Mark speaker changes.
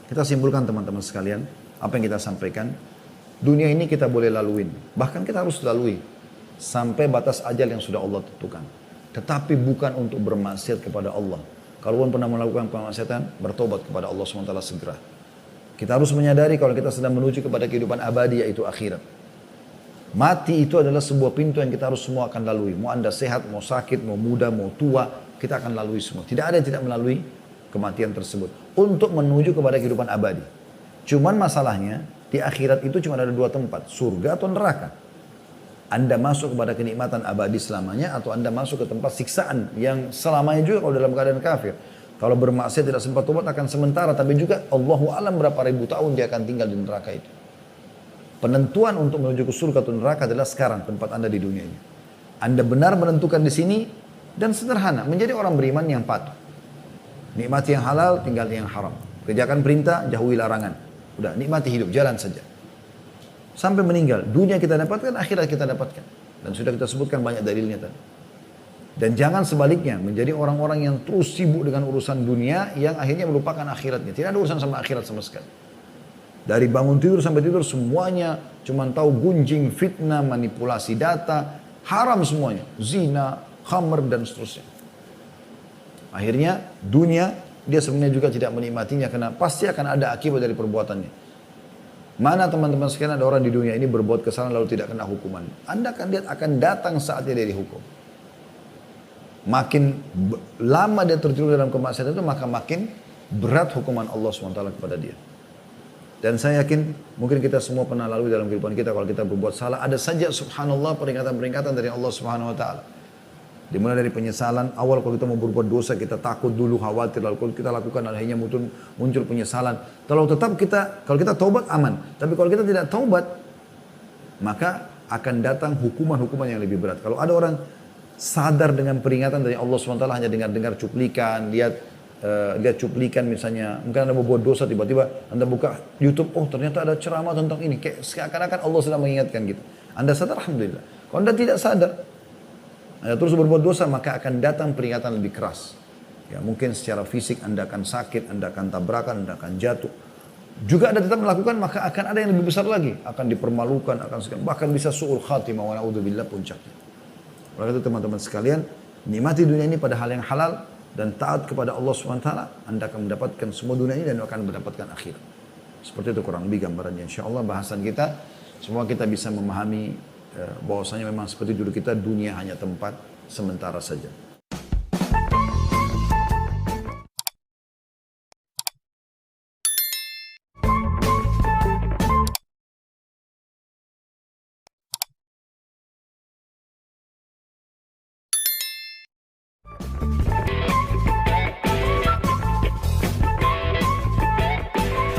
Speaker 1: Kita simpulkan teman-teman sekalian, apa yang kita sampaikan. Dunia ini kita boleh laluin, bahkan kita harus lalui sampai batas ajal yang sudah Allah tentukan. Tetapi bukan untuk bermaksiat kepada Allah. Kalaupun pernah melakukan kemaksiatan, bertobat kepada Allah SWT segera. Kita harus menyadari kalau kita sedang menuju kepada kehidupan abadi, yaitu akhirat. Mati itu adalah sebuah pintu yang kita harus semua akan lalui. Mau Anda sehat, mau sakit, mau muda, mau tua, kita akan lalui semua. Tidak ada yang tidak melalui kematian tersebut. Untuk menuju kepada kehidupan abadi. Cuman masalahnya, di akhirat itu cuma ada dua tempat, surga atau neraka. Anda masuk kepada kenikmatan abadi selamanya, atau Anda masuk ke tempat siksaan yang selamanya juga kalau dalam keadaan kafir. Kalau bermaksiat tidak sempat tobat akan sementara, tapi juga Allahu alam berapa ribu tahun dia akan tinggal di neraka itu. Penentuan untuk menuju ke surga atau neraka adalah sekarang tempat Anda di dunia ini. Anda benar menentukan di sini dan sederhana, menjadi orang beriman yang patuh. Nikmati yang halal, tinggali yang haram. Kerjakan perintah, jauhi larangan. Udah, nikmati hidup, jalan saja. Sampai meninggal, dunia kita dapatkan, akhirat kita dapatkan. Dan sudah kita sebutkan banyak dalilnya tadi. Dan jangan sebaliknya, menjadi orang-orang yang terus sibuk dengan urusan dunia, yang akhirnya melupakan akhiratnya. Tidak ada urusan sama akhirat sama sekali. Dari bangun tidur sampai tidur, semuanya cuma tahu gunjing, fitnah, manipulasi data, haram semuanya. Zina, khamr, dan seterusnya. Akhirnya, dunia, dia sebenarnya juga tidak menikmatinya karena pasti akan ada akibat dari perbuatannya. Mana teman-teman sekalian ada orang di dunia ini berbuat kesalahan lalu tidak kena hukuman. Anda akan lihat akan datang saatnya dia dihukum. Makin lama dia terjerumus dalam kemaksiatan itu, maka makin berat hukuman Allah SWT kepada dia. Dan saya yakin mungkin kita semua pernah lalui dalam kehidupan kita kalau kita berbuat salah. Ada saja subhanallah peringatan-peringatan dari Allah SWT. Dimulai dari penyesalan, awal kalau kita mau berbuat dosa, kita takut dulu, khawatir, lalu kalau kita lakukan akhirnya muncul penyesalan. Kalau kita taubat aman, tapi kalau kita tidak taubat, maka akan datang hukuman-hukuman yang lebih berat. Kalau ada orang sadar dengan peringatan dari Allah SWT, hanya dengar cuplikan, lihat cuplikan misalnya, mungkin Anda mau buat dosa, tiba-tiba Anda buka YouTube, oh ternyata ada ceramah tentang ini, kayak seakan-akan Allah sedang mengingatkan gitu. Anda sadar, alhamdulillah. Kalau Anda tidak sadar, Anda terus berbuat dosa, maka akan datang peringatan lebih keras. Ya, mungkin secara fisik Anda akan sakit, Anda akan tabrakan, Anda akan jatuh. Juga Anda tetap melakukan, maka akan ada yang lebih besar lagi. Akan dipermalukan, bahkan bisa su'ul khatimah wa na'udzubillah puncaknya. Oleh itu teman-teman sekalian, nikmati dunia ini pada hal yang halal dan taat kepada Allah SWT, Anda akan mendapatkan semua dunia ini dan akan mendapatkan akhirat. Seperti itu kurang lebih gambarannya. InsyaAllah bahasan kita, semua kita bisa memahami bahwasanya memang seperti dulu kita, dunia hanya tempat sementara saja.